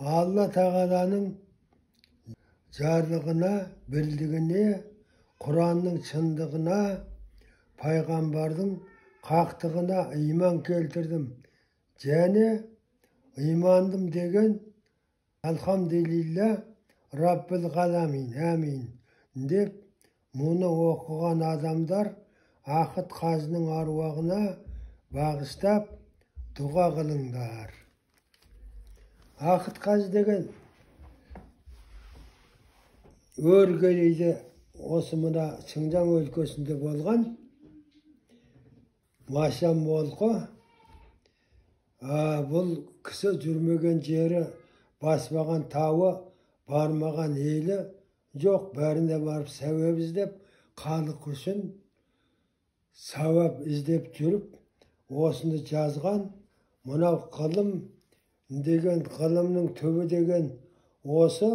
Allah Teala'nın jarlığına, bildigine, Kur'an'ın çındığına, Peygamber'in kaktığına iman keltirdim. Cani imandım degen elhamdülillah Rabbil Alemin amin dep bunu okugan adamlar Akıt Kazı'nın arvağına bağıştap dua kılыңдар. Akıt Kazı degen örgeleyde осы мына Шыңжаң өлкөсүндө болгон Машам болко. Бұл кісі жүрмеген жері, баспаған тауы, бармаған елі жоқ. Бәріне барып сәуап іздеп, халық үшін сауап іздеп жүріп, осыны жазған. Мынау ғылым деген, ғылымның түбі деген осы.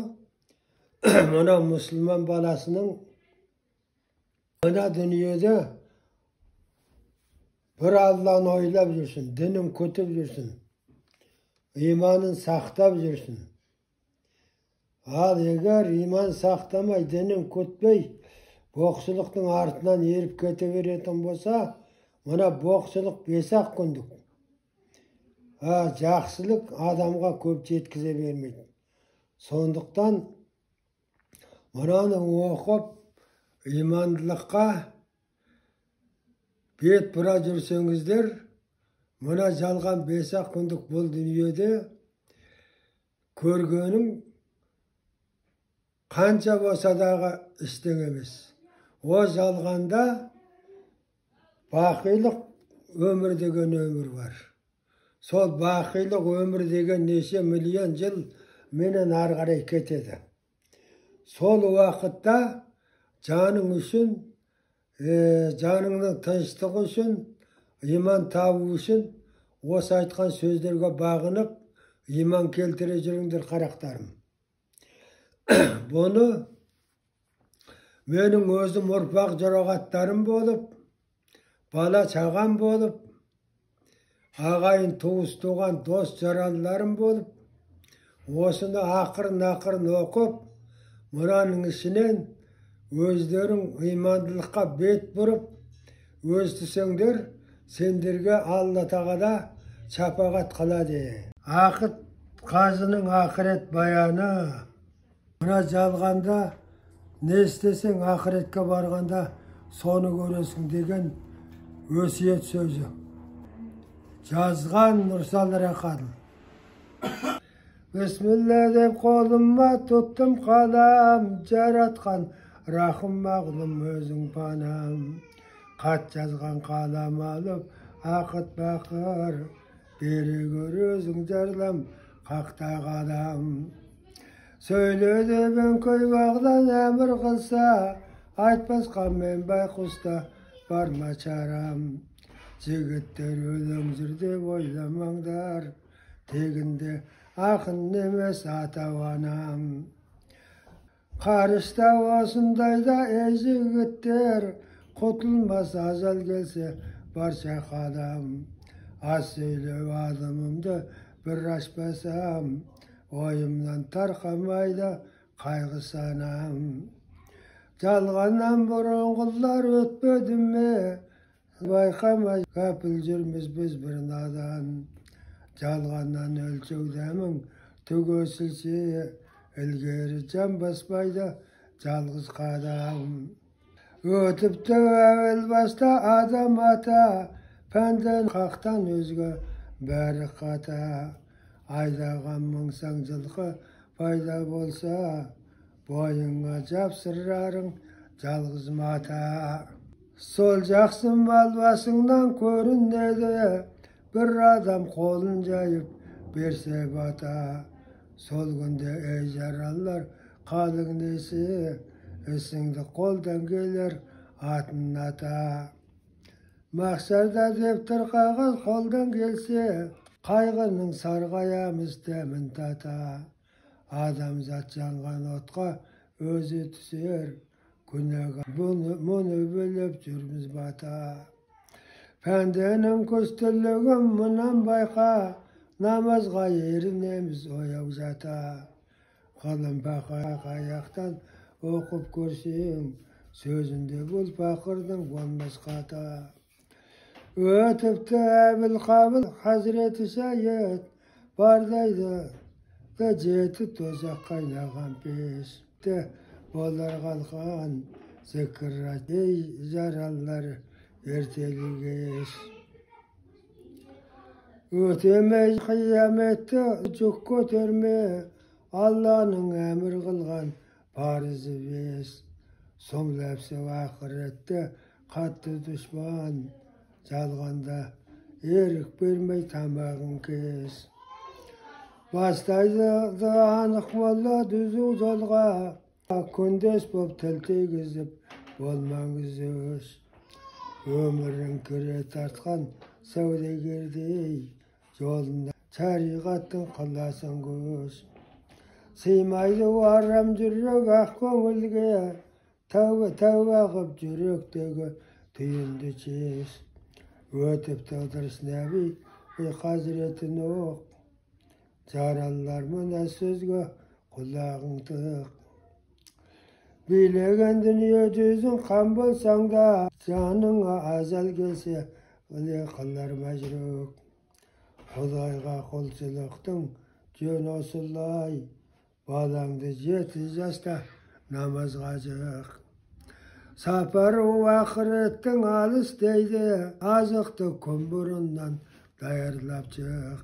Мынау мұсылман баласының мына дүниеде bir Allah'ını oylap жүрсін, дінін көтіп жүрсін, иманын сақтап жүрсін. Ал егер иман сақтамай, дінін көтпей, боқшылықтың артынан еріп кете беретін болса, мына боқшылық 5-ақ күндік. Жақсылық адамға көп жеткізе бермейді. Сондықтан мынаны оқып, имандылыққа бет бұра жүрсеңіздер, мына жалған 5-ақ күндік бұл дүниеде көргенің қанша болса дағы іштен емес. О жалғанда бақилық өмір деген өмір бар. Сол бақилық өмір деген неше миллион жыл менен ары қарай кетеді. Сол уақытта жаның үшін, жаныңның тыныштығы үшін, иман табу үшін осы айтқан сөздерге бағынып, иман келтіре жүріңдер қарақтарым. Бұны менің өзім ұрпақ жұрағаттарым болып, бала чағам болып, ағайын туыс туған дос жаралыларым болып, осыны ақырын оқып, мұраның ішінен өздерің имандылыққа бет бұрып, өз түсеңдер, сендерге Алла Тағала шапағат қылады. Ақыт Қазының ақырет баяны. Мына жалғанда не істесең ақыретке барғанда соны көресің деген өсиет сөзі. Жазған Нұрсал Рақадыл. Бисмилла деп қолыма тұттым қалам, жаратқан Рахым мағлым өзің панам. Қат жазған қалам алып, ақыт бақыр, бере көр өзің жарлам, қақта қалам. Сөйледі өңкей бағдан әмір қылса, айтпасқа мен байқұста барма чарам. Жігіттер өлең жүр деп ойламаңдар, тегінде ақын емес атауанам. Қарышта осындайда жігіттер, құтылмас ажал келсе барша қадам. Аз сөйлеу адымымды бір ашпасам, ойымнан тарқамайды қайғы санам. Жалғаннан бұрынғылар өтпеді ме, байқамай кәпіл жүрміз біз бір надан. Жалғаннан өлчеу дәмің түгесілсе, ілгері жан баспайды жалғыз қадам. Өтіпті әуел баста адам ата, пәнден қақтан өзге бәрі қата. Айдаған мұңсаң жылқы пайда болса, бойыңа жапсырарың жалғыз мата. Сол жақсы мал басыңнан көрінеді, бір адам қолын жайып берсе бата. Сол күнде ей жаралар қалың несі, ісіңді қолдан келер атын ата. Мақсарда деп тұрқаған қолдан келсе, қайғының сарғаямыз дәмін тата. Адамзат жанған отқа өзі түсер, күнәға мұны бөліп жүрміз бата. Пәнденің көстілігін мұнан байқа, Namazga erinemiz oyav zata. Kalın baka ayaktan okup görsen, sözünde bul fakirden olmaz kata. Ötüptü Ebil Kabıl Hazreti Sayyid bardaydı da ceti tozak kaynagan peşte bolar kalkan zikirrat ey zarallar erteli geç. Ötemez kıyamette çok kötürme Allah'ın emir kılgan farzı beş. Soğlapsa ahirette katı düşman Çalganda erik vermey tamağın kes. Bastaydı da anık molla düzü jolga. Kundes bop tel tegizip bolmağız öz. Ömürün kire tartkan savdagerdey yolunda şariatın kılasın göz. Sıymaydı varram jürek ak köngülge. Tövbe tövbe kıp yürektegi tüyündü çeş. Ötüp tağdırız nebi hazreti Nuh. Jarallar mına sözgö kulağın tık. Bilegen dünya düzün kan bolsaң da, canına azal gelse, öyle kıllar mecruk. Hudayga kulçılıktın jön osullay, balаңды 7 yaşta namazga jık. Saparı ahiretin alыс deydi, azıqты kun burundan dayarlap çık.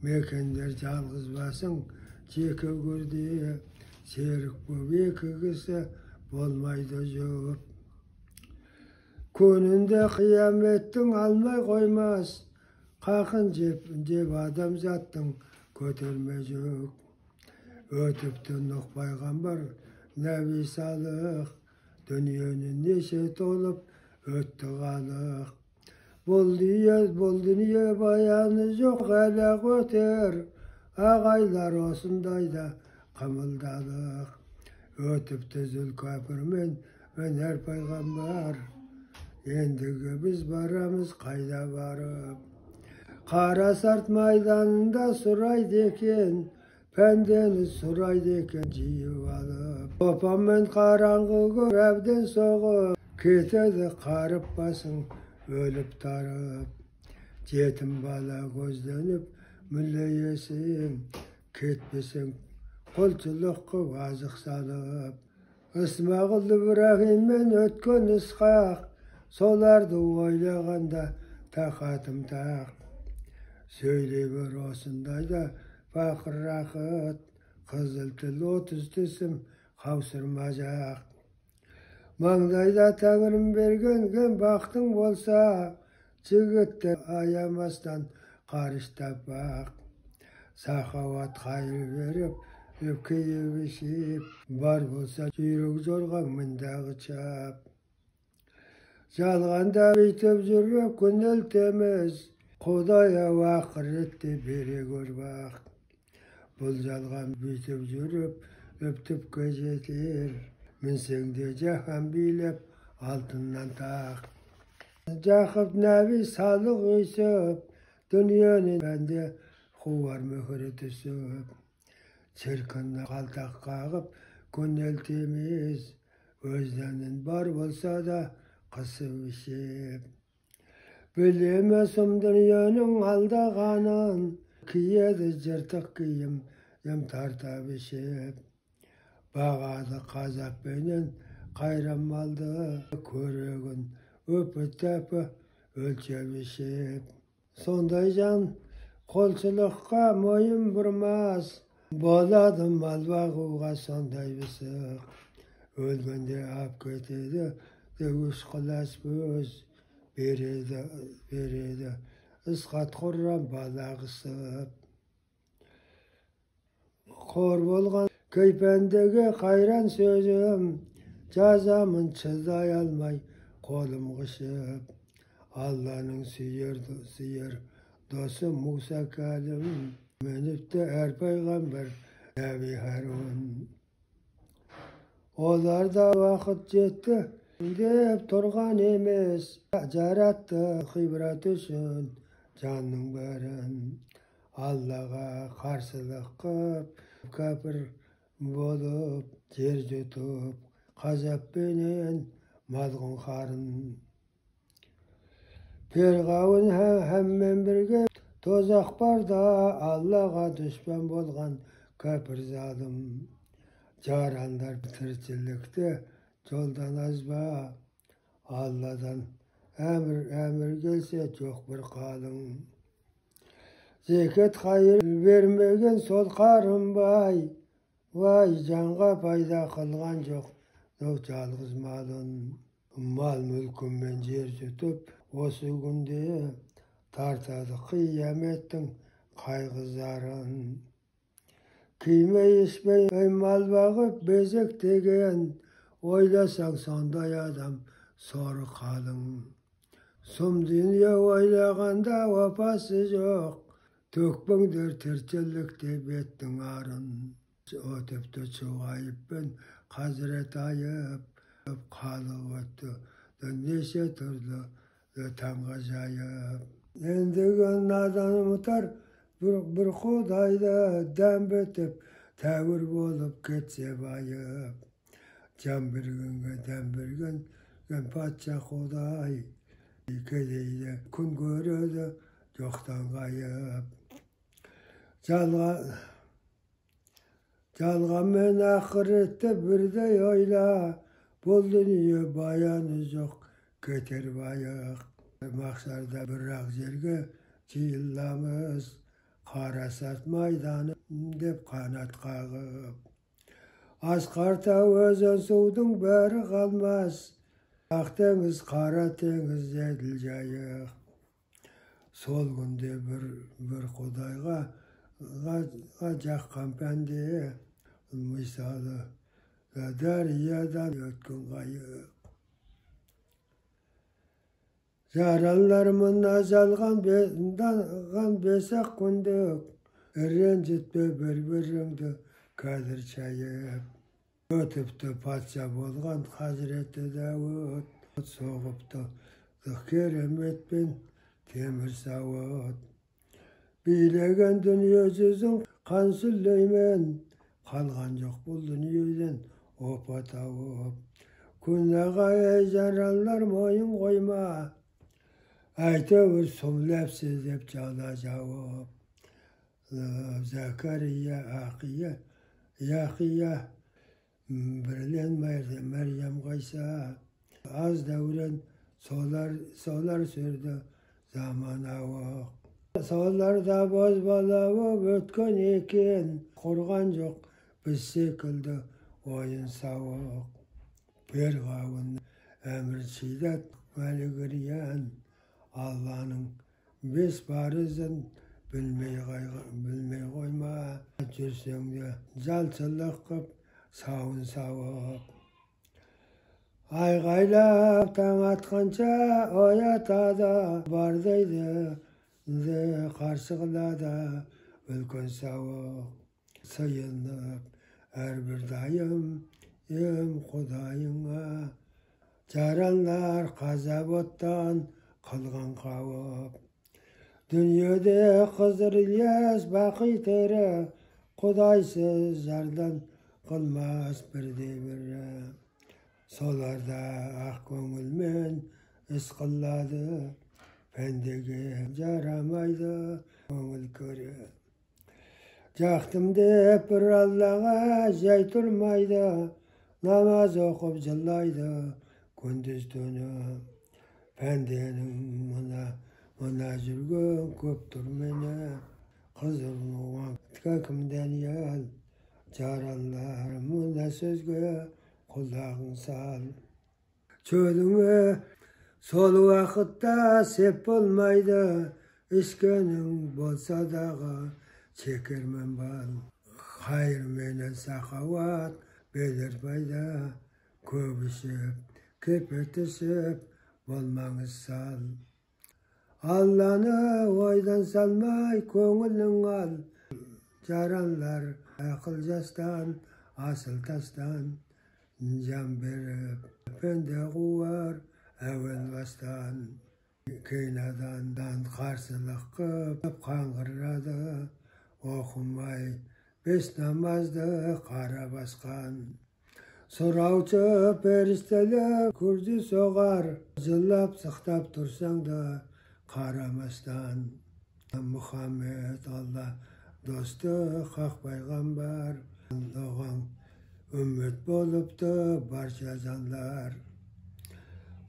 Mekender жалғыз basın, jeke gördi, serik bu iki kişi bolmaydı jup. Kunünde kıyamettin almay koymaz, kakın jep adam zattın kötürme juk. Ötüptü Nuh Peygamber, Nebi Salih, dünyanın neşe tolup öttü kalık. Bol dünya bayanı yok hele götür, ağaylar osundayda kımıldalık. Ötüptü Zülkafirmen ve her peygamber, endigi biz baramız kayda varıp. Karasart meydanında suraydı eken, pendeni suraydı eken jiyiv alıp. Topammen karangı görevden soğup, ketedi karıp basın ölüp tarıp. Jetim bala gözlenip mülle yesin, ketmesin kulçulukka vazık salıp. Ismagul İbrahim'men ötken Iskak, solardı oylaganda takatım tak. Söyleyiver osundayda fakir rakıt, kızıl til 30 tüsüm kavsırmacak. Mangdayda Tanrım bergen baktın bolsa, jigitler ayamastan karıştap bak. Sahavat hayır verip, öpkeye bişip, var bolsa jürek zorgan mındağı çap. Жалғанда бүйтіп жүріп күнелтеміз, Құдайа ақыретте бере көр бақ. Бұл жалған бүйтіп жүріп, өптүпке жетер, мінсең де жаһан билеп, алтыннан тақ. Жақып Нәби Салих өйсіп, дүниенің бәнде қуар мөхірі түсіп. Шіркінні қалтақ қағып, күнелтеміз, өзінің бар болса да, kısı işip. Bilemesem dünyanın aldağanın, kiyedi cırtık kiyim, yem tarta bişip. Bağadı kazap benen kayram aldı, körügün öpü tepi ölçe bişip. Sonday can kolçulukka moyun vurmaz, boladım malbağuğa sonday bisik. Ölgünde ap kötüydü, Dövüş kılas böz, beredi, ıskat kurram balağısıp. Kor bolgan köypendegi kayran sözüm, cazamın çılday almay kolum kışıp. Allah'ın süyer dostu Musa Kalim, menipte er peygamber Nebi Harun. Olar da vakit jetti, dep turgan emes, jarattı hibrat üçün canның bärін. Allah'a karşılık kıp, kapır bolup, yer jutup, kazap benen malgın harın. Firavun hemmen birge tozak barda, Allah'a düşman bolgan kapır zalim. Caranlar tırçılıkta yoldan azba, Allah'dan emir gelse çok bir kalın. Zekat hayır vermegen sol karın bay, vay canğa payda kılgan çok, yok çalgız malın. Mal mülkümmen yer tutup, osu günde tartadı kıyametin kaygızarın. Kıyme içmey mal bağıp bezek degen, oylasan sonday adam soru kalın. Som dünya oylaganda vapası yok, tökbüngdür tırçıllıkta bettin arın. O tüptü çoğayıp ben hazret ayıp, kalıp öttü, neşe turdu, tam gacayıp. Endigen nadanı mutar, bir Xudayda dem betip, tevir bolup ketse bayıp. Can bir gün, gen patça Xuday, kedeyde kun görüdü, yoktan kayıp. Calgan men ahirette birde oyla, bol dünya bayanı yok, keter bayık. Maksarda bırak jerge çiğillamız, Karasat maydanı dep kanat kağıp. Askarta özön suudun beri kalmaz, Akdeniz, Kara Deniz edil jayık. Sol günde bir Xudayga jakkan pende, misalı deriyadan ötkün kayık. Yaralarımın azalgan besek gündük, rencitme bir-biringdi kadir çayıp. Ötüptü patça bolgan Hazreti Davud, soğuptu keremet ben temir savut. Bilegen dünya yüzün kan sülleymen, kalgan yok bu dünyadan opa tavup. Kunnaga ejaranlar moyun koyma, aytavur somlepsiz dep cana cevap. Zekeriya, Akiye, Yahiya, Birlen Meryem Gaysa, az devren solar sürdü zamana vak. Solarda bozbalavı ötken eken, kurgan yok biz sekildi oyun savak. Pergavun emir şiddet meligriyen, Allah'ın beş parizin bilmey koyma. Жүрсеңде жалчылық қып, сауын сауып. Айғайлап таң атқанша оятады, бар дейді, қарсы қылады үлкен сауық. Сыйынып әрбір дайым ем Құдайыңа, жаранлар қаза оттан қылған қауып. Dünyada Hızır İlyas baki tere, Kudaysız zardan kılmaz bir. Solarda ah köngülmen ıskılladı, Pendege jaramaydı köngül körü. Jaktım dep bir Allah'a jay turmaydı, Namaz okup jıllaydı gündüz tünü. Pendenin Ona жүрген көптір мені, Қызырын оған кімден ел, Жаранлар мұна сөзге құлағын сал. Çölüңе сол уақытта сеп болмайды, ішкенің болса дағы чекермен бал. Хайыр менен сақауат белер пайда, көп ішіп, кепетішіп болмаңыз сал. Allah'ını oydan salmay köngülün al, Caranlar akıl jastan, asıl tastan, Can berip pende kuvar evvel bastan. Keynadandan qarşılık qıp qangırradı, oxumay beş namazdı qara basqan. Soravçı peristeler kurdu soğar, zillap sıktap dursan da qaramasdan. Muhammed Allah dostu, haq paygamber, oğan ümmet boluptu barcha canlar.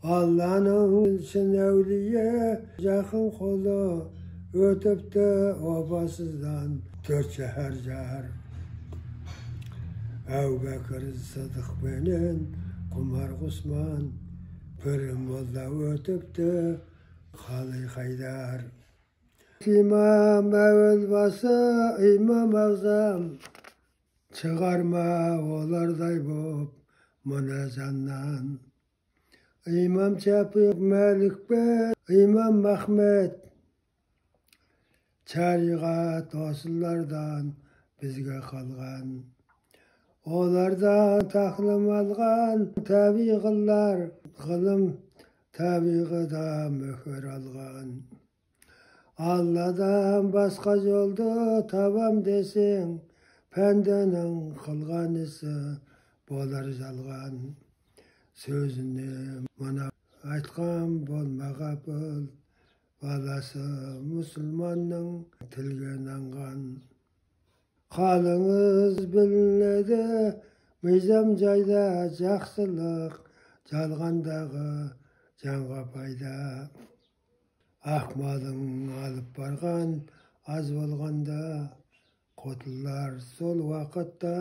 Allah'ın için evliye yakın kolu ötüptü obasızdan 4 şehir car. Ebu Bekir Sıdık benim Kumar Osman Pürüm Molla ötüptü Halı Haydar. İmam evvelbası İmam Azam çıkarma olarday bop münazandan. İmam Çapık Melik Bey, İmam Mehmet şariat osullardan bizge kalgan. Olardan taklim algan tabi kıllar, kılım tabiği da mühür algan. Allah'dan başka yolda tavam desin, pendenin kılganısı bolar jalgan. Sözünü bana aytkan bolmaga bol, balası Müslümanның tilgen angan. Qalыңız bilnedi, mizam jayda жақсылық, жалғандағы жанға пайда. Ақмалың алып барған аз болғанда, қотылар сол уақытта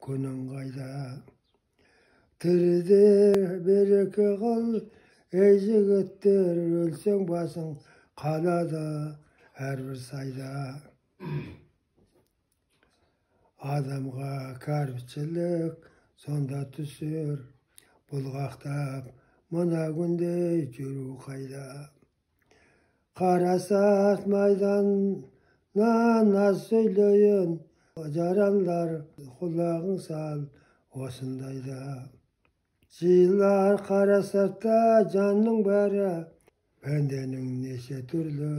күнің қайда. Тіріде береке қыл, ей жігіттер, өлсең басың қалады әрбір сайда. Адамға кәріпшілік сонда түсір, бұлғақтап мына күнде жүру қайда. Қарасақ майданнан аз сөйлейін, жаранлар құлағың сал осындайда. Жиылар қарасақта жанның бәрі, пенденің неше түрлі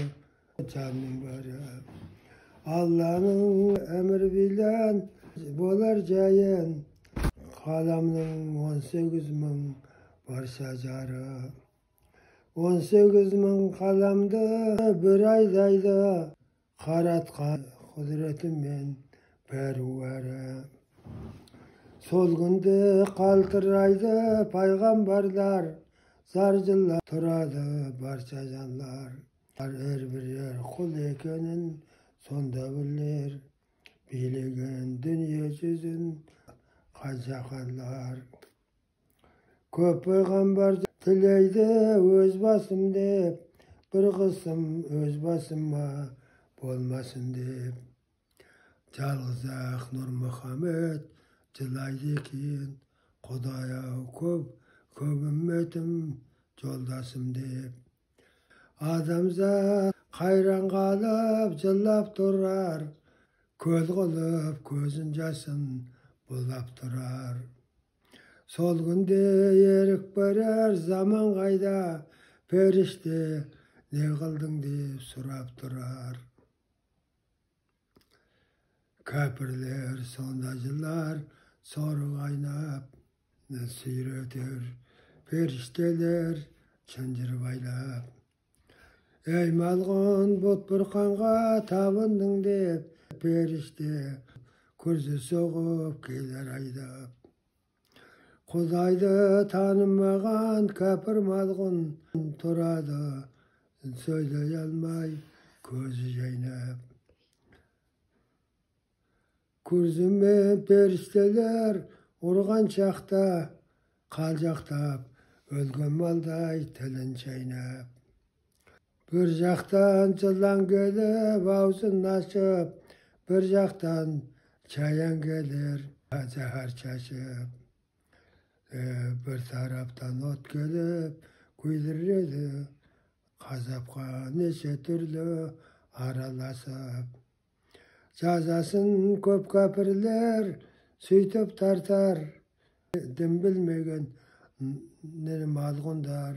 жанның бәрі. Allah'ın emri bilen bolar jayın, kalamның 18.000 barsa jarı. 18.000 kalamdı bir aydaydı, qaratqan kudretimin bäruwäri. Sol günde qaltıraydı paygambarlar, zarjılar turadı barcha janlar. Her bir yer kul ekenin sonda bilir, bilegen dünya yüzün qajakanlar. Köp peygamber tileydi öz basım dep, bir kısım öz basıma bolmasın dep. Jalgızak Nur Muhammed jilaydı ekin, Kudaya köp ümmetim joldasım dep. Adamzat hayran kalıp jıllap durar, köz kılıp közün jasın bulap durar. Sol günde erik berer zaman kayda, perişte ne kıldın dep surap durar. Köpürler sondacılar soru kaynap seyretir, perişteler çıncır baylap. Ey malğın bot burkanğa tabındың dep, perişte күрзі соғып келер айдап. Құдайды танымаған кәпір малғын тұрады, сөйлей алмай көзі жайнап. Күрзімен періштелер ұрған шақта, қалжақтап, өлген малдай тілін шайнап. Bir жақтан жылан келіп, аузын ашып, bir жақтан çayan gelir, zahar çaşıp. Bir taraftan ot gelip, kuydirredi, kazapka neçe türlü aralasıp. Cazasın köp kapirler, süйтіп tartar, dim bilmegen malgundar,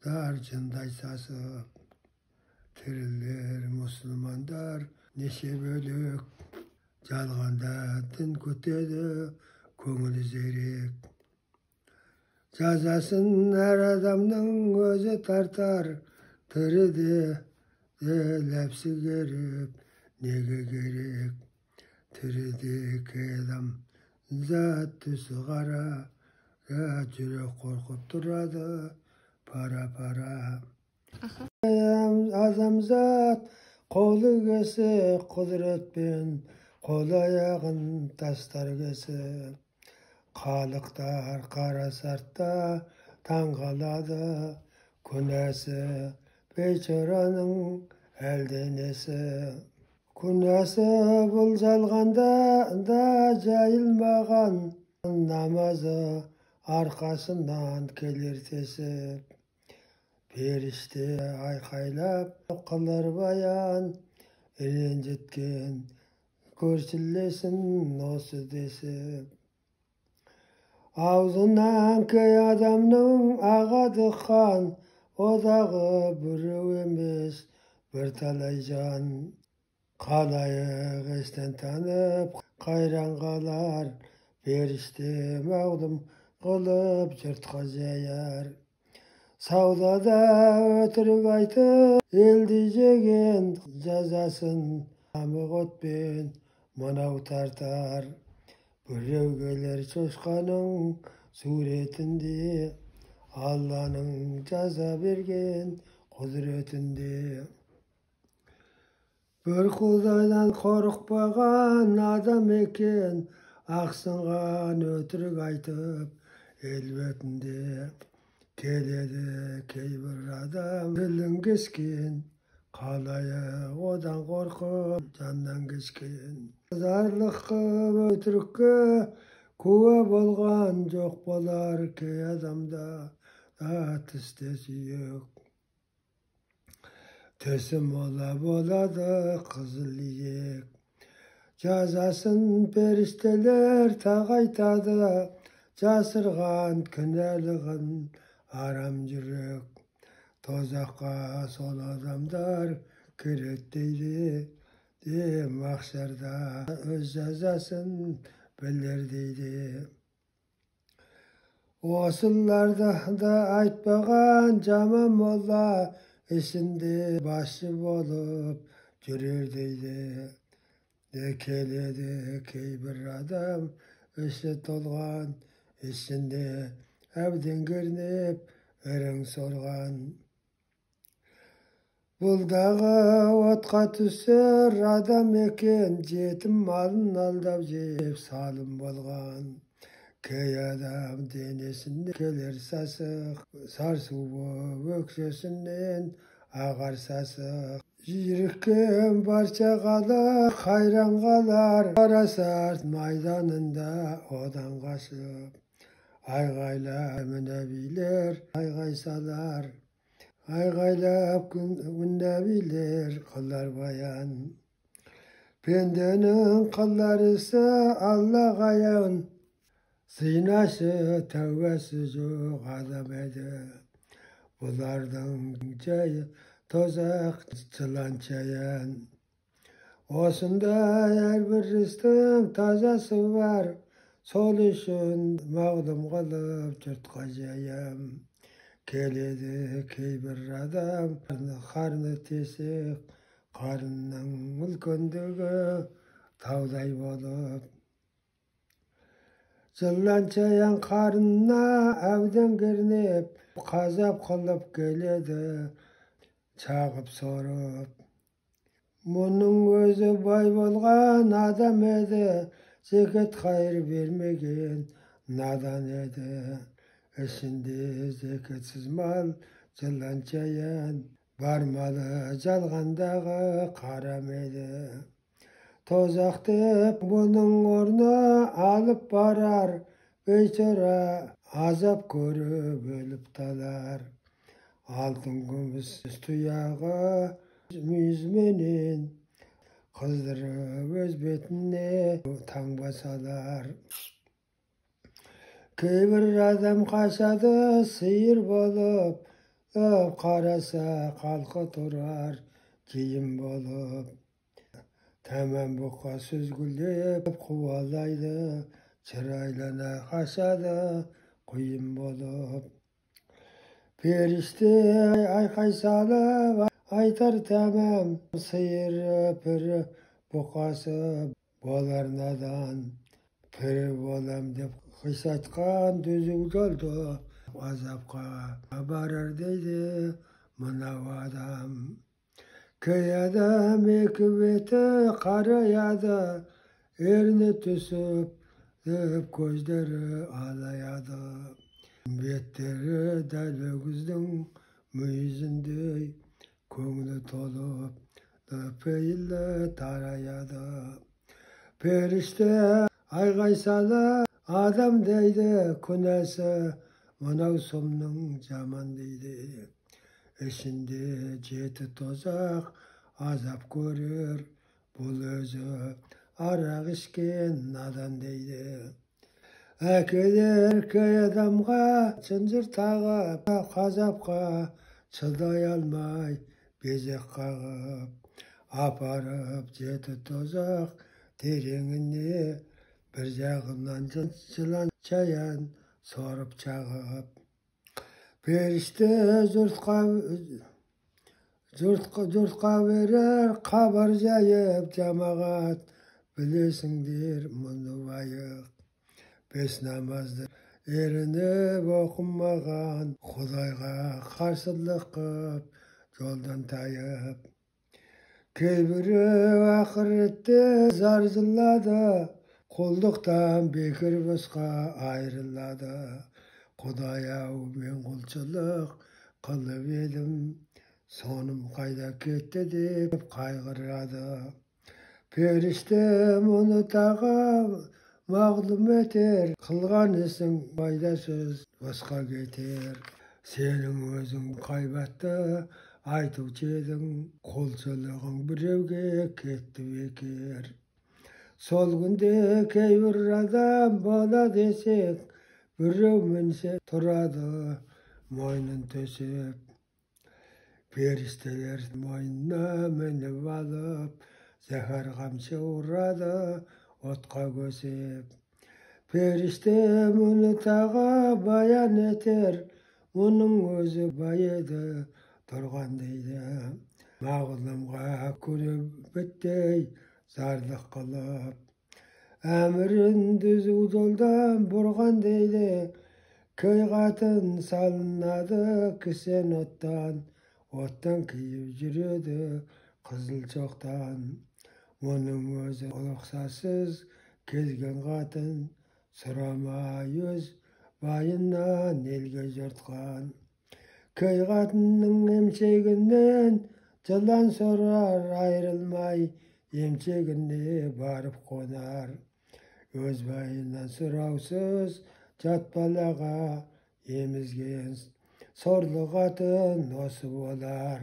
Darcınday sasıp, tirilir Müslümanlar neşe bölük. Жалғанда дін көтеді көңіл зерек. Жазасын әр адамның өзі тартар, тіріде ләпсі керіп, неге керек? Тіріде адам зат түсі қара, жүрек қорқып тұрады пара-пара. Адамзат қолы кесіп құдіретпен, қол-аяғын тастар кесіп, халықтар қарасартта таңғалады, күнәсі бейшараның әлденесі. Күнәсі бұл жалғанда да жайылмаған, намазы арқасынан келер тесіп. Періште айқайлап қылыр баян, ренжіткен көрсілесін осы десіп. Аузынан кей адамның ағады қан, одағы біреу емес бірталай жан. Қалайық естен танып қайран қалар, періште мағлұм қылып жұртқа жаяр. Саудада өтірік айтып, елді жеген жазасын тамық отпен мынау тартар. Біреу келер шошқаның суретінде, Алланың жаза берген құдіретінде. Бір құдайдан қорықпаған адам екен, ақсынған өтірік айтып ел бетінде. Келеді кейбір адам тілін кескен, қалайық одан қорқып жаннан кешкен. Зарлық қып өтірікке куә болған жоқ болар кей адамда тісте сүйек. Төсі мола болады қызыл иек. Жазасын періштелер тағайтады, жасырған күнәлігін арам жүрек. Тозаққа сол адамдар кіреді дейді, махшарда өз жазасын білер дейді. Осыларды да айтпаған жаман молла, ішінде басшы болып жүрер дейді. Келеді кейбір адам іші толған, ішінде әбден кернеп ірің сорған. Бұлдағы отқа түсер адам екен, жетім малын алдап жеп салым болған. Кей адам денесінде келер сасық, сарсу боп өкшесінен ағар сасық. Жүйріккен барша халық қайран қалар, Парасарт майданында одан қашып. Айғайлап нәбилер айғай салар, айғайлап нәбилер қылар баян. Пенденің қылар ісі Аллаға аян, сыйнашы тәубасы жоқ адам еді. Бұлардың жайы тозақ жылан чаян. Осындай әрбір істің тазасы бар, сол үшін мағлұм қылып жұртқа жаям. Келеді кейбір адам қарны тесік, қарынның үлкендігі таудай болып. Жылан чаян қарынына әбден кернеп, қазап қылып келеді чағып сорып. Мұның өзі бай болған адам еді, зекет қайыр бермеген надан еді. Ішінде зекетсіз мал жылан чаян, бар малы жалғандағы қарам еді. Тозақ деп бұның орны алып барар, бейшара азап көріп өліп талар. Алтын күміс тұяғы мүйізменен қыздырып өз бетіне таңба салар. Кейбір адам қашады сиыр болып, Qarasa qalqı turar kiyim bolup. Tamam buqa süzgülep quvalaydı, çıraylana qaşadı quyim bolup. Perişte ayqay salıp aytar tamam sıyır pir buqası bolar nadan. Pir bolam dep qısatqan düzüg jolda azapqa barar deydi mınav adam. Köy adam iki beti qarayады, erini tüsüp gözleri alayadı. Betleri dal ögüzdün müyüzündey, көңілі толып пейілі тараyadı. Perişte ayğay salıp adam deydi künesi, mınav somның jaman deydi. Eşinde jeti tozak azap görür, bul özü arak içken nadan deydi. Әкелер köy адамға çınjır tağıp, qazapqa çıday almay bezek qağıp, aparıp jeti tozak tereğine bir jağından жылан çayan sorup çağıp. Perişte jurtqa verer qabar jayıp jamagat, bilesindir munu bayık. Beş namazdır erinip okunmagan, Xudayga qarşılık qıp joldan tayıp. Keybiri ahirette zar zılladı, Kulduktan bekir bosqa ayrıladı. Xudayav men kulçuluk qılıp edim, sonum qayda ketdi dep qaygıradı. Perişte munu tağıp mağlum eter, qılgan ising bayda söz bosqa keter. Senin özüň qaybatdy aytuvçy ediň, kulçulugyň birewge ketdi beker. Sol günde keýbir adam bola desek, birew mense turady moýnun tösep. Perişteler moýnuna menip alıp, zehar gamçy urady otqa gösep. Perişte munu tağa bayan eter, munun özü bayıdy turgan deydi. Mağlumga kürüp bitdey zarlyk kılıp. Ämirin düzüg joldan burgan deydi, köy qatın salınady kisen ottan kiyip jüredi kızıl çoktan. Munun özü oluksasız kezgen qatın, suramay öz bayından elge jortkan. Köy qatynyň emçeginden жылан sorar ayrılmay, emçegine barıp konar. Öz bayından surawsuz jat balaga emizgen, sorlu qatın osu bolar.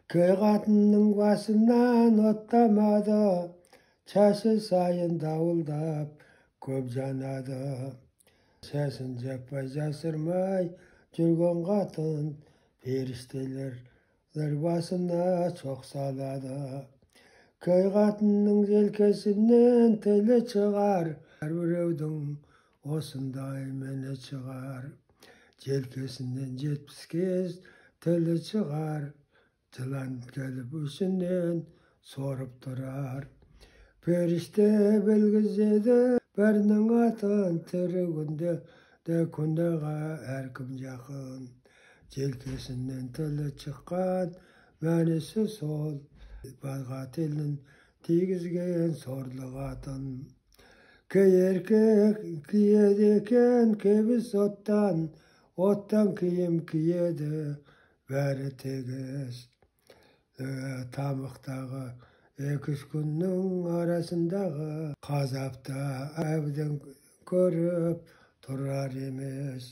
Köy qatynyň başyndan ottamady, çaşy sayın davuldap köp janady. Sesin japay jasyrmay jürgen qatyn, perişteler başyna çok salady. Köy qatynyň jelkesinden tili çıgar, her birewdiň osunday mene çıgar. Jelkesinden 70 kez tili çıgar, Жылан kelip üstünden sorup durar. Perişte belgizedi birinin atın, tirigünde de kundaga erkim jakyn. Jelkesinden tili çıkkan, mänisi sol, balga tilin tigizgen sorly qatyn. Köy erkek kiyedi eken kebis ottan kiyim kiyedi bäri tegiz. Tamıqtağı 2-3 günniň arasyndagy qazapda äbden görüp turar emes.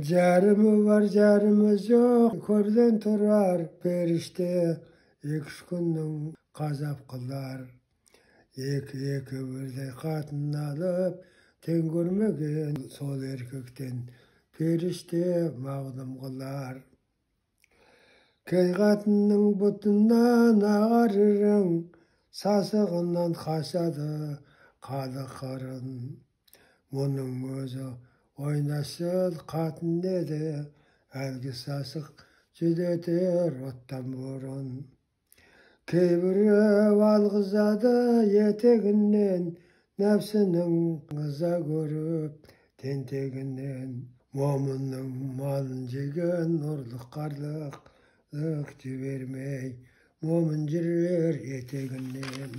Jarimy var jarymyz ýok, körden turar perişte 2-3 günniň qazap kılar. Eki birde qatyn alıp, teň görmegen sol erkekden періште мағлұм қылар. Кей қатынның бұтынан ағарырың, сасығынан қашады қалы қырын. Мұның өзі ойнашыл қатын еді, әлгі сасық жүдетер оттан бұрын. Кейбірі алғызады етегінен, нәпсінің ыза көріп тентегінен. Момынның малын жеген ұрлық қарлық жібермей, момын жүрер етегінен.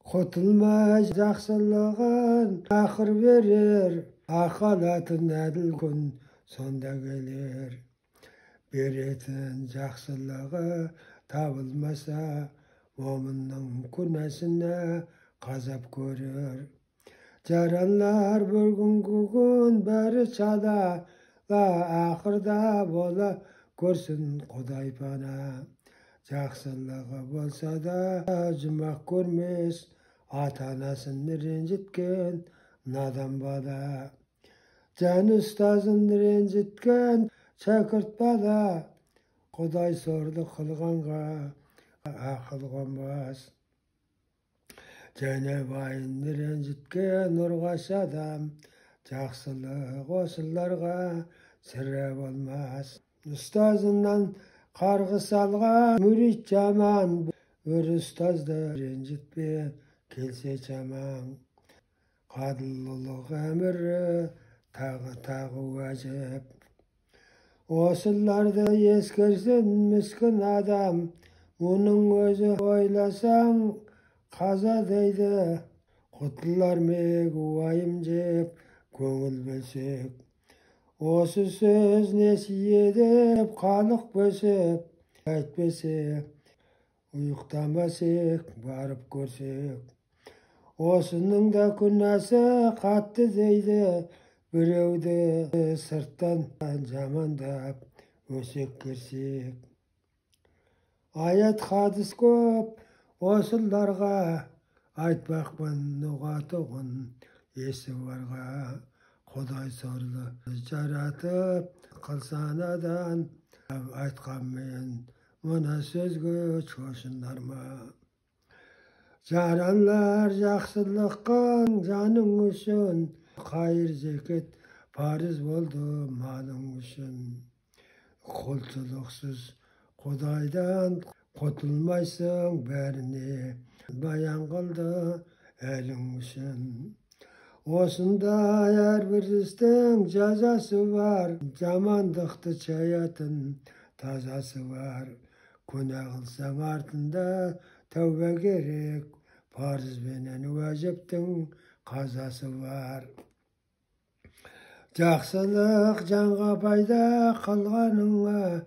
Құтылмай жақсылығын ақыр берер, ақ алатын әділ күн сонда келер. Беретін жақсылығы табылмаса, момынның күнәсіне қазап көрер. Жаранлар бір күнгі күн бәрі шала, ақырда бола көрсін Құдай пана. Жақсылығы болса да жұмақ көрмес, ата-анасын ренжіткен надан бала. Жан ұстазын ренжіткен шәкірт бала, Құдай сорды қылғанға ақыл қонбас. Және байын ренжіткен ұрғаш адам, жақсылық осыларға сірә болмас. Ұстазынан қарғыс алған мүрит жаман, бір ұстазды ренжітпе келсе жаман. Қадыллылық әмірі тағы уәжіп. Осыларды ескерсін міскін адам, оның өзі ойласаң қаза дейді. Құтылар мек уайым жеп көңіл бөлсек. Осы сөз несие деп халық бөсеп, әйтпесе ұйықтамасек барып көрсек. Осының да күнәсі қатты дейді, біреуді сырттан жамандап өсек керсек. Аят хадис көп осыларға, айтпақпын ұғатұғын есі барға. Құдай сорлы жаратып қылсанадан, айтқанмен мына сөзге шошынар ма? Жаранлар жақсылыққан жаның үшін, қайыр зекет парыз болды малың үшін. Құлшылықсыз Құдайдан құтылмайсың, бәріне баян қылды әлің үшін. Осындай әрбір істің жазасы бар, жамандықты шаятын тазасы бар. Күнә қылсаң артында тәубе керек, парызбенен уәжіптің қазасы бар. Жақсылық жанға пайда қылғаныңа,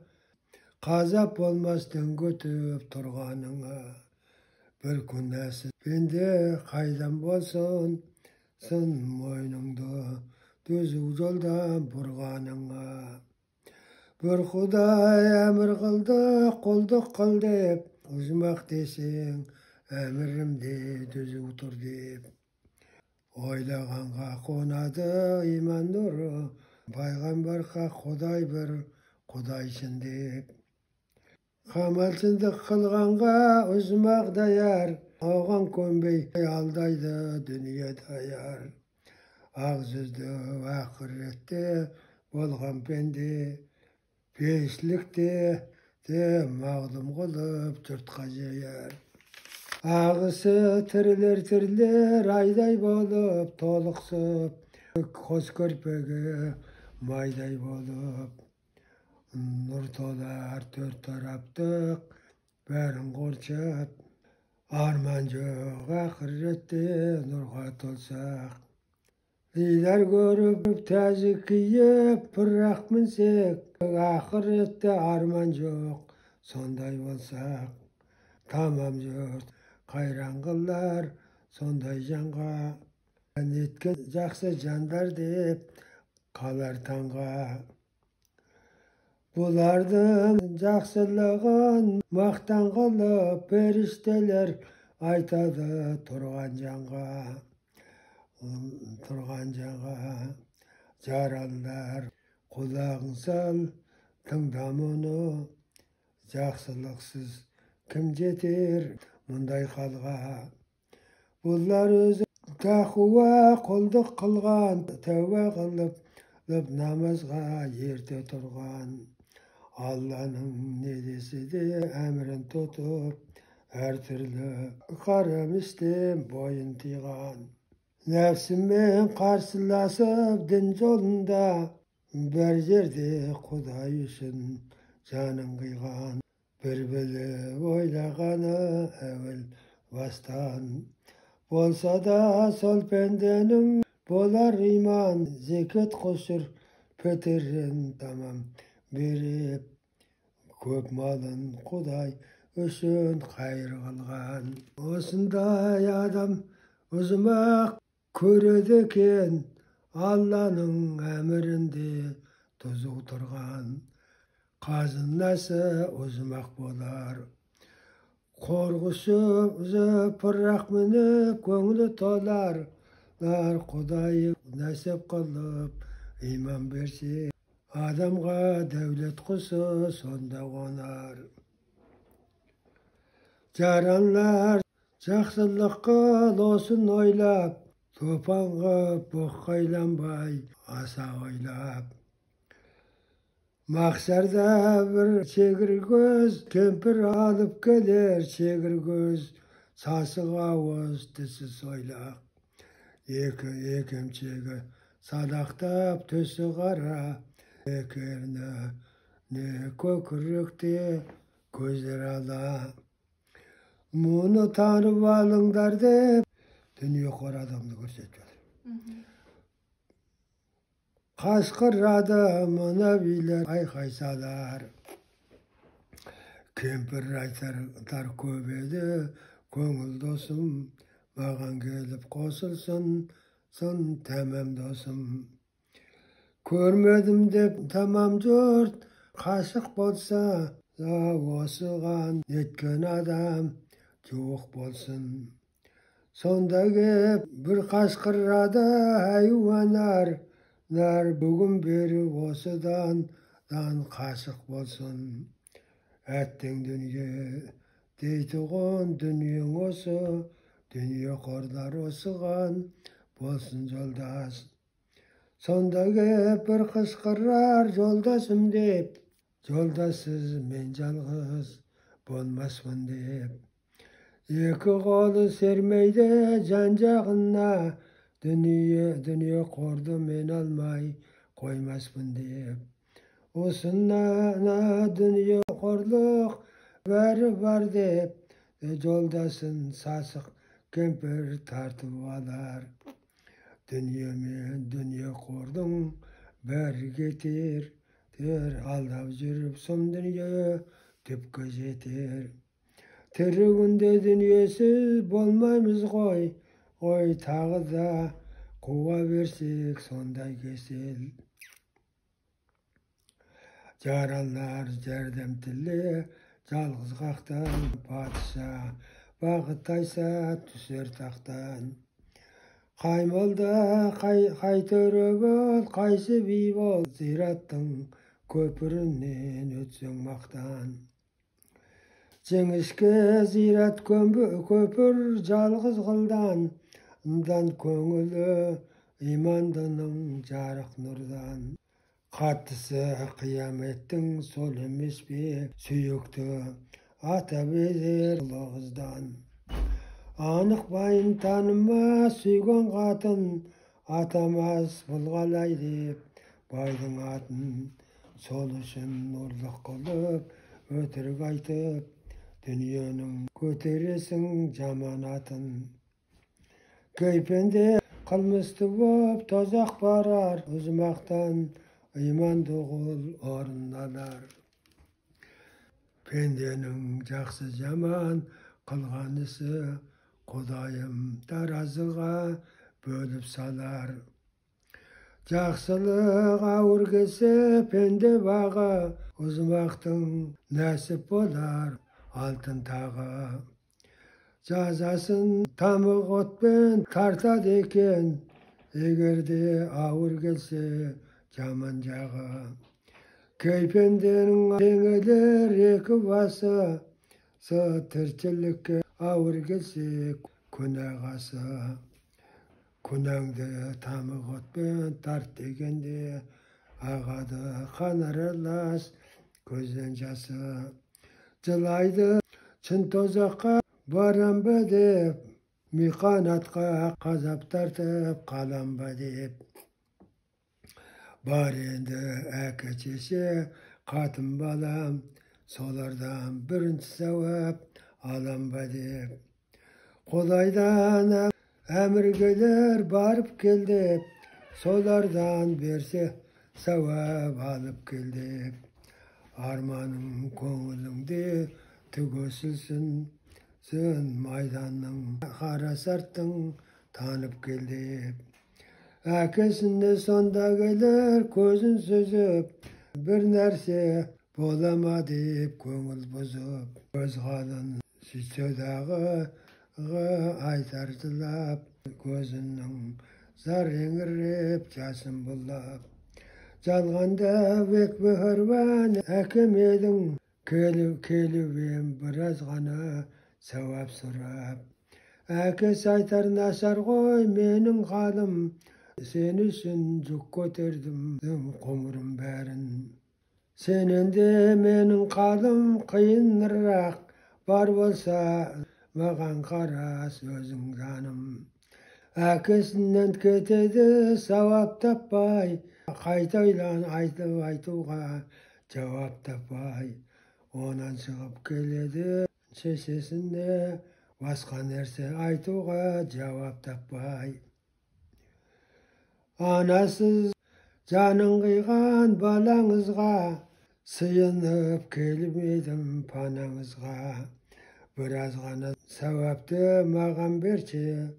қазап болмастың көтіп тұрғаныңа. Бір күнәсіз пенде қайдан болсын, сын мойныңды түзу жолдан бұрғаныңа. Бір Құдай әмір қылды, құлдық қыл деп, ұжмақ десең, әмірімде түзу тұр деп. Ойлағанға қонады иман нұры, пайғамбарға Құдай бір, Құдайшын деп. Қамалшылдық қылғанға ұжмақ даяр, оған көнбей алдайды дүние даяр. Ақ жүзді ақыретте болған пенде, пейшілікте де мағлұм қылып жұртқа жаяр. Ағысы тірілер айдай болып толықсып, қос көрпеге майдай болып. Нұр толар төрт тараптық бәрін қоршап, арман жоқ ақыретте нұрға толсақ. Дидар көріп тәжік киіп пырақ мінсек, ақыретте арман жоқ сондай болсақ. Тамам жұрт қайран қылар сондай жанға, неткен жақсы жандар деп қалар таңға. Бұлардың жақсылығын мақтан қылып періштелер айтады тұрған жанға. Жарандар құлағың сал, тыңда мұны, жақсылықсыз кім жетер мұндай халға. Бұлар өзі тақуа құлдық қылған, тәуба қылып намазға ерте тұрған. Алланың не десе де әмірін тұтып, әртүрлі харам істен бойын тыйған. Нәпсімен қарсыласып дін жолында, бір жерде Құдай үшін жанын қиған. Бір біліп ойлағаны әуел бастан, болса да сол пенденің болар иман. Зекет құшыр петерін тамам беріп, көп малын Құдай үшін қайыр қылған. Осындай адам ұзымақ көреді екен, Алланың әмірінде тұзу тұрған. Қазынасы ұзымақ болар, қорғысы пырақ мініп көңілі толар. Құдай нәсіп қылып иман берсе, адамға дәулет құсы сонда қонар. Жаранлар жақсылық қыл осын ойлап, топан қып боққайланбай аса ойлап. Мақсарда бір шегір көз кемпір алып келер, шегір көз сасық ауыз тісі сойлақ. Екемшегі садақтап түсі қара, екеріне не көкіректе көздер ала. Мұны танып алыңдар деп дүние қор адамды көрсетіп жатыр. Қасқыр адамына билер айқай салар. Кемпір айтар көп еді, көңіл досым, маған келіп қосылсын, сын тәмам досым. Көрмедім деп тамам жұрт қашық болса, осыған неткен адам жоқ болсын. Сонда кеп бір қасқырады хайуанар, бүгін бері осыдан қашық болсын. Әттең дүние дейтұғын дүниең осы, дүние қорлар осыған болсын жолдас. Сонда кеп бір қысқырар жолдасым деп, жолдассыз мен жалғыз болмаспын деп. Екі қолы сермейді жан жағына, дүние қорды мен алмай қоймаспын деп. Осынна дүние қорлық бәрі бар деп, жолдасын сасық кемпір тартып алар. Дүние мен дүние қордың бәрі кетер, алдап жүріп сұм дүние түпке жетер. Тірі күнде дүниесіз болмаймыз ғой, тағы да қуа берсек сондай кесел. Жаранлар жәрдем тіле, жалғыз қақтан патша, бақыт тайса түсер тақтан. Қай молда, қай төре бол, қайсы би бол, зираттың көпірінен өтсең мақтан. Жеңішке зират көпір жалғыз қылдан, көңілі имандының жарық нұрдан. Қаттысы қияметтің сол емес пе, сүйікті ата безер ұлы қыздан. Анық байын таныма сүйген қатын, атамас бұл қалай деп байдың атын. Сол үшін ұрлық қылып, өтірік айтып, дүниенің көтересің жаман атын. Кейпенде қылмысты боп тозақ барар, ұзымақтан иманды құл орын алар. Пенденің жақсы жаман қылған ісі, Құдайым таразыға бөліп салар. Жақсылық ауыр келсе пенде бағы, ұзымақтың нәсіп болар алтын тағы. Жазасын тамық отпен тартады екен, егерде ауыр келсе жаман жағы. Кейпенденің теңелер екі басы, тіршілікке ауыр келсе күнәғасы. Күнәңді тамық отпен тарт дегенде, ағады қан аралас көзден жасы. Жылайды шын тозаққа барам ба деп, миханатқа қазап тартып қалам ба деп. Бар енді әке шеше қатын балам, солардан бірінші сауап алам ба деп. Құдайдан әмір келер барып кел деп, солардан берсе сауап алып кел деп. Арманың көңіліңде түгесілсін, майданның қара сарттың танып кел деп. Әкесіне сонда келер көзін сүзіп, бір нәрсе болама деп көңіл бұзып. Өз қалын сүйтсе дағы айтар жылап, көзінің зар еңіреп жасын бұллап. Жалғанда бек мехрибан әкем едің, келіп ем біраз ғана сауап сұрап. Әкесі айтар нашар ғой менің қалым, сен үшін жүк көтердім ғұмырым бәрін. Сенен де менің қалым қиынырақ, бар болса маған қарас өзің жаным. Әкесінен кетеді сауап таппай, қайта айтуға жауап таппай. Онан шығып келеді шешесіне, басқа нәрсе айтуға жауап таппай. Анасыз жанын қиған балаңызға, сыйынып келмедім панаңызға. Біраз ғана сауапты маған берші,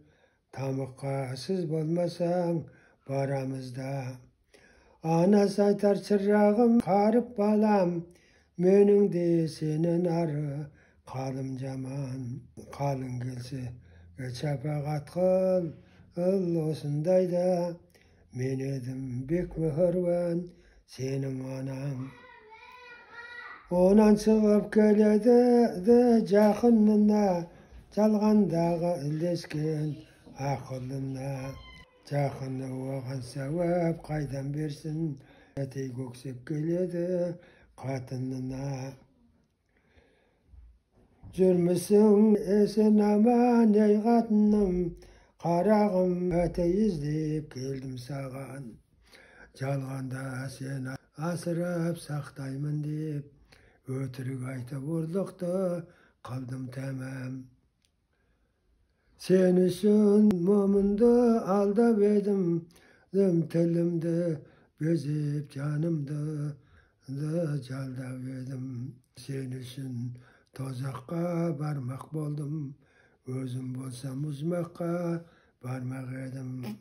тамыққа сіз болмасаң барамызда. Анасы айтар шырағым қарып балам, менің де сенен ары қалым жаман. Қалың келсе шапағат қыл, осындайда мен едім бек мехрибан сенің анаң. Онан шығып келеді жақынына, жалғандағы ілескен ақылына. Жақыны оған сауап қайдан берсін, әтей көксеп келеді қатынына. Жүрмісің есен аман ей қатыным, қарағым әтей іздеп келдім саған. Жалғанда сен асырап сақтаймын деп, өтірік айтып ұрлықты қылдым тәмам. Сен үшін момынды алдап едім, тілімді безеп жанымды жалдап едім. Сен үшін тозаққа бармақ болдым, өзім болсам ұзмаққа бармақ едім.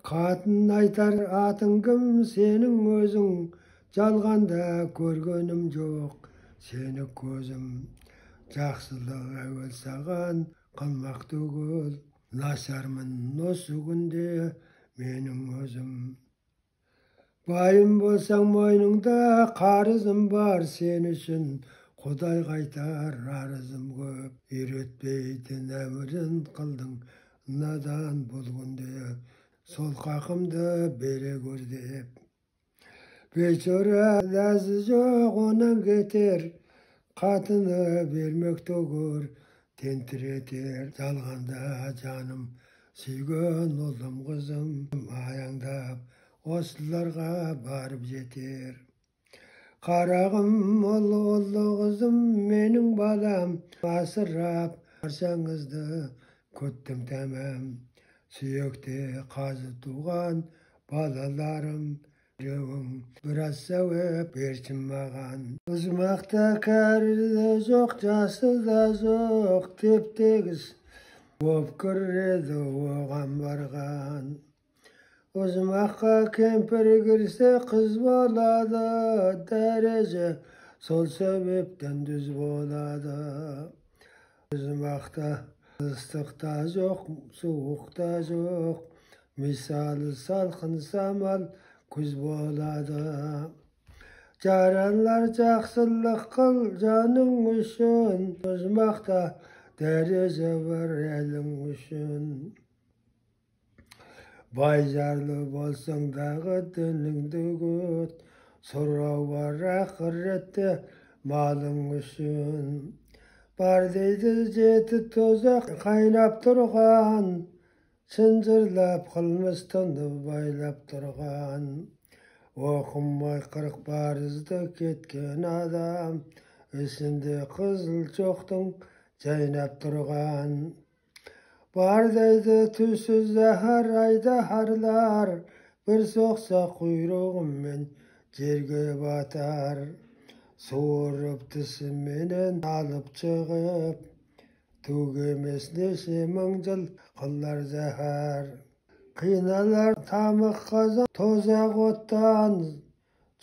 Қатын айтар атың кім сенің өзің, жалғанда көргенім жоқ сені көзім. Жақсылық әуел саған қылмақ түгіл, нашармын осы күнде менің өзім. Байым болсаң мойныңда қарызым бар сен үшін, Құдай қайтар арызым көп. Үйретпейтін әмірін қылдың надан бұл күнде, сол қақымды бере көр деп. Бейшара ләзі жоқ онан кетер, қатыны бермек түгір тентіретер. Жалғанда жаным сүйген ұлым қызым, аяңдап осыларға барып жетер. Қарағым ұлы қызым менің балам, асырап баршаңызды күттім тәмам. Сүйекте қазы туған балаларым, біраз сауап берсін маған. Ұзмақта кәрі де жоқ, жасы да жоқ, теп-тегіс боп кіреді оған барған. Ұзмаққа кемпір кірсе қыз болады, дәреже сол себептен дүз болады. Ұзмақта ыстық та жоқ, суық та жоқ, мисалы салқын самал күз болады. Жаранлар жақсылық қыл жаның үшін, ұзмақта дәреже бар әлің үшін. Бай жарлы болсаң дағы дініңді күт, сұрау бар ақыретте малың үшін. Бар дейді жеті тозақ қайнап тұрған, шынжырлап қылмыстыны байлап тұрған. Оқымай 40 парызды кеткен адам, үстінде қызыл шоқтың жайнап тұрған. Бар дейді түсі зәһәр айдаһарлар, бір соқса құйрығымен жерге батар. Суырып тісіменен алып шығып, төгемес неше мың жыл қылар зәһәр. Қиналар тамақ қазан тозақ оттан,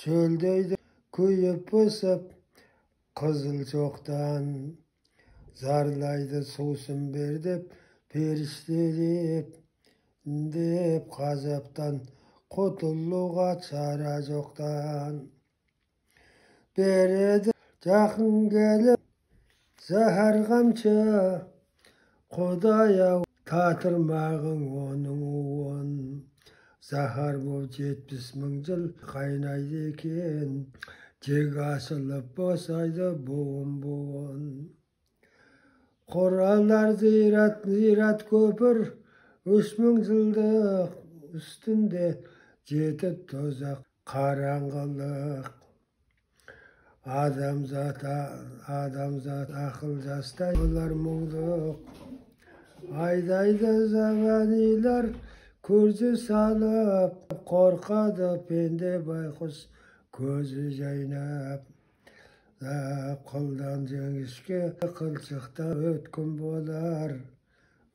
чөлдейді күйіп пысып қызыл шоқтан. Зарлайды сусын бер деп періште деп ғазаптан құтылуға шара жоқтан. Береді жақын келіп зәһәр қамшы, Құдай-ау татырмағың оның уын. Зәһәр боп 70 мың жыл қайнайды екен, жек ашылып босайды буын. Құралар зират көпір, 3000 жылдық үстінде жетіп тозақ қараңғылық. Адамзат ақыл жастай олар мұңдық. Айдайды заманилар көзі салып, қорқады пенде байқұс көзі жайнап. Қылдан жеңішке қылшықта өткін болар,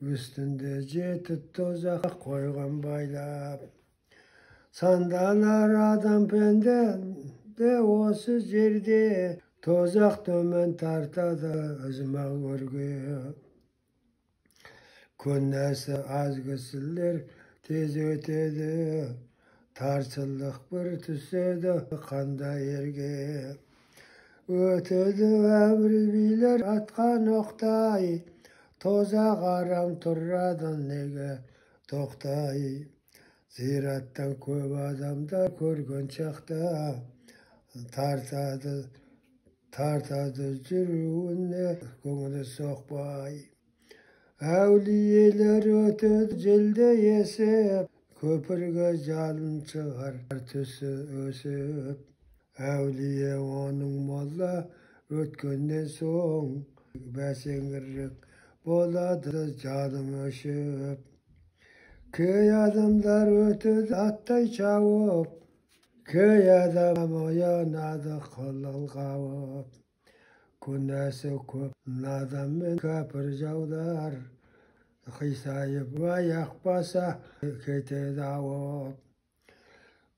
үстінде жетіп тозақ қойған байлап. Сандалар адам пенде де осы жерде, тозақ төмен тартады ұзмақ өрге. Күнәсі аз кісілер тез өтеді, таршылық бір түседі қандай ерге. Өтеді әмір билер атқан оқтай, тозақ арам тұрады неге тоқтай. Зираттан көп адамдар көрген шақта, тартады жүруіне көңілі соқпай. Әулиелер өтеді желде есіп, көпірге жалын шығар түсі өсіп. Әулие оның молла өткеннен соң, бәсеңірек болады жалым өшіп. Кей адамдар өтеді аттай шауып, кей адам оянады қылыл қауып. Күнәсі көп надан мен кәпір жаудар, қисайып аяқ баса кетеді ауып.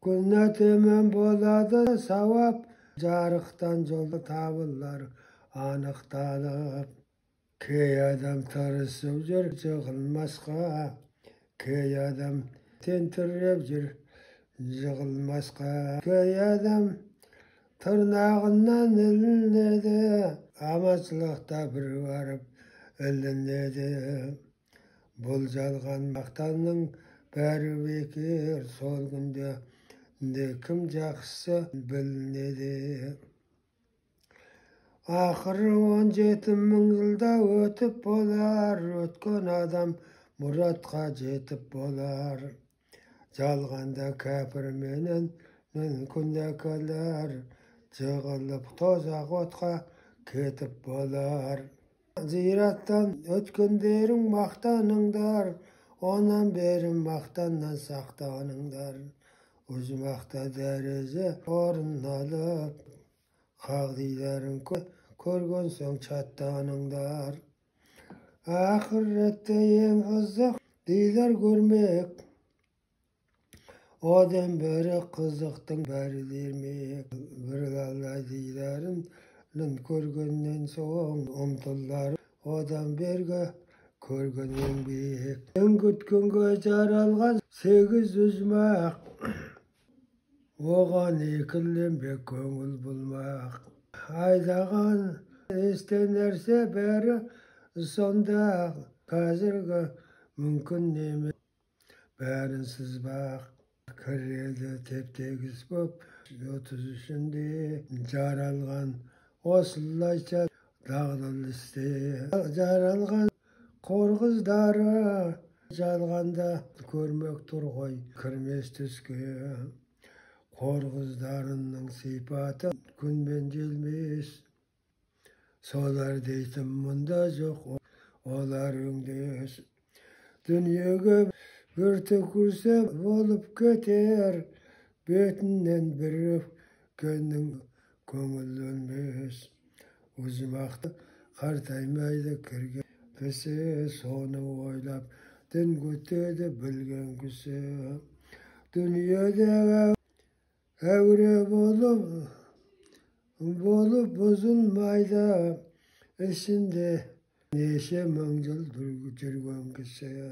Күнә төмен болады сауап, жарықтан жолы табылар анықталып. Кей адам тырысып жүр жығылмасқа, кей адам тентіреп жүр жығылмасқа. Кей адам тырнағынан ілінеді, аманшылықта бір барып ілінеді. Бұл жалған мақтанның бәрі бекер, сол күнде кім жақсы білінеді. Ақыры 17 мың жылда өтіп болар, өткен адам мұратқа жетіп болар. Жалғанда кәпір менен күнәкәләр, жығылып тозақ отқа кетіп болар. Зираттан өткендерің мақтаныңдар, онан бері мақтаннан сақтаныңдар. Ұзмақта дәреже орын алып, қағдиларын көрген соң шаттаныңдар. Ақыретте ең қызық дилар көрмек, одан бері қызықтың бәрі дермек. Bir Алла диларын көргеннен соң, ұмтылар одан бергі көрген еңбек. Күткенге жаралған 8 үзмақ, оған екіленбек көңіл болмақ. Айдаған есте нәрсе бәрі сонда, қазіргі мүмкін емес бәрін сызбақ. Кіреді теп-тегіс боп 33-інде жаралған осылайша дағдылы істе. Жаралған қор қыздары жалғанда көрмек тұр ғой кірмес түске. Қор қыздарының сипаты күнмен желмес, солар дейтін мұнда жоқ, олар өңдес. Дүниеге бір түкірсе болып кетер, бетінен бір өпкеннің көңіл өлмес. Ұзымақты қартаймайды кірген кісі, соны ойлап дін күтеді білген кісі. Дүниеде әуре болып бұзылмайды, ішінде неше мың жыл жүрген кісі.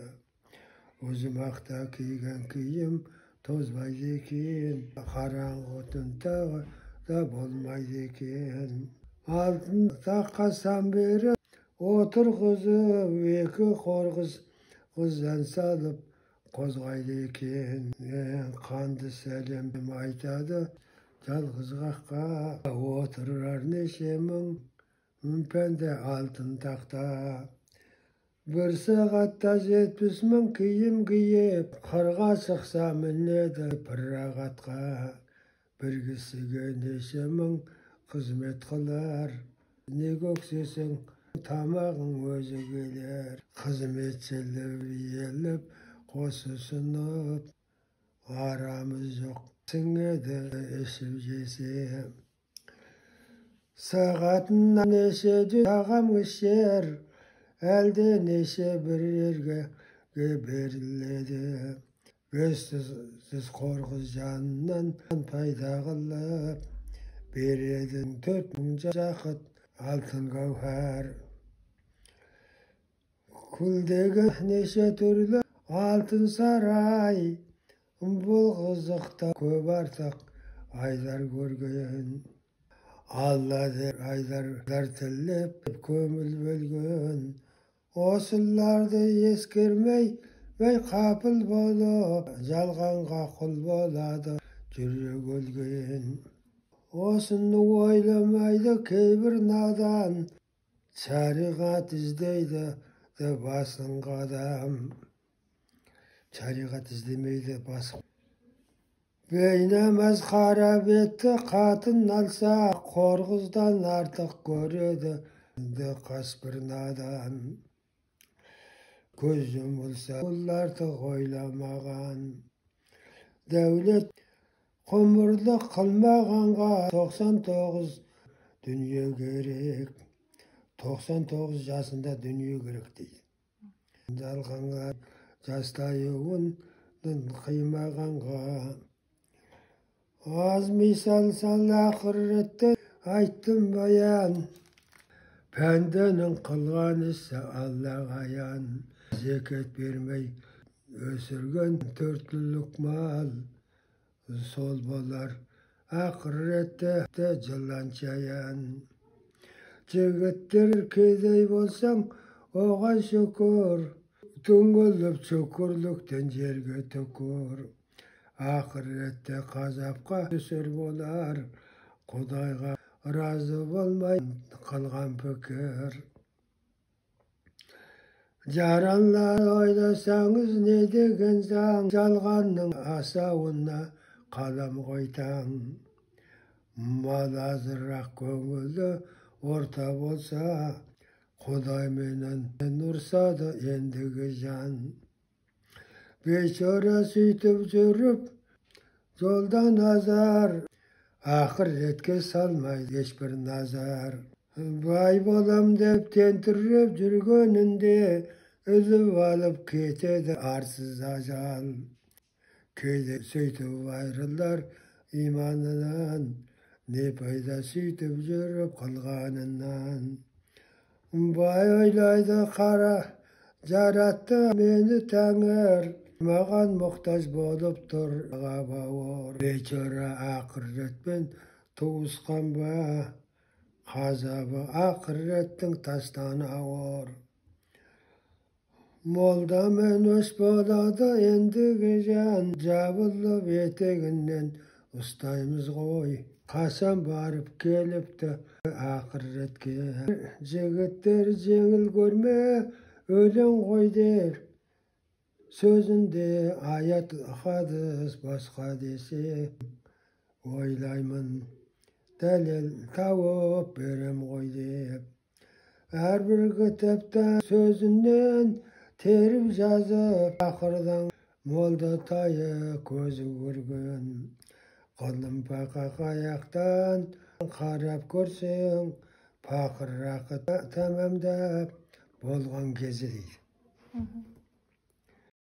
Ұзымақта киген киім тозбайды екен, қараңғы түн тағы да болмайды екен. Алтын таққа сан беріп отырғызып, екі қор қыз ән салып қозғайды екен. Қанды сәлем айтады жалғыз қаққа, отырар неше мың пәнде алтын тақта. Бір сағатта 70 мың киім киіп, қырға шықса мінеді бір ағатқа. Бір кісіге неше мың қызмет қылар, не көксесең тамағың өзі келер. Қызметшілер еліп қосы сынып, арамыз жоқ сіңеді ішіп жесе. Сағатына неше жүз тағам ішер, әлде неше бір ерге беріледі. 500 қор қыз жанынан пайда қылып, береді 4000 жақыт алтын гауһар. Күлдегі неше түрлі алтын сарай, бұл қызықта көп артық айдар көрген. Алла дер айдар тілеп көңіл бөлген, осыларды ескермей қапыл болып, жалғанға құл болады жүрек өлген. Осыны ойламайды кейбір надан, шариғат іздейді басын қадам. Шариғат іздемейді басын. Бейнамаз қара бетті қатын алса, қор қыздан артық көреді қасбір надан. Көз жұмылса бұл артық ойламаған, дәулет құмырлық қылмағанға 99 дүние керек. 99 жасында дүние керек дейді. Жалғанға жастайуын қимағанға. Аз мисал сал ақыретті айттым баян, пәнденің қылған ісі Аллаға аян. Зекет бермей өсірген 4 түлік мал, сол болар ақыретте жыланшаян. Жігіттер кедей болсаң оған шүкір, түңіліп шүкірліктен жерге түкір. Ақыретте қазапқа түсір болар, Құдайға разы болмай қалған пікір. Жаранлар ойласаңыз не деген заң, жалғанның асауына қалам қойтаң. Мал азырақ көңілі орта болса, Құдай менен ұрсады ендігі жан. Бейшара сөйтіп жүріп жолдан азар, ақыретке салмайды ешбір назар. Бай болам деп тентіреп жүргенінде, үзіп алып кетеді арсыз ажал. Кейде сөйтіп айрылар иманынан, не пайда сөйтіп жүріп қылғанынан. Бай ойлайды қара жаратты мені тәңір, Маған мұқтаж болып тұр бауыр, бейчара ақыретпен туысқан ба, ғазабы ақыреттің тастан ауыр. Молдамен өш болады ендігі жан, жабылып етегінен ұстаймыз ғой. Қашан барып келіпті ақыретке, жігіттер жеңіл көрме, өлең ғой дер. Сөзінде аят хадис басқа десе, ойлаймын дәлел тауып берем ғой деп. Әрбір кітапта сөзінен теріп жазып, ақырдан молда тайы көзі көрген. Қылым пақақ аяқтан қарап көрсең, пақыр ақыт тәмамдап болған кезі дейді.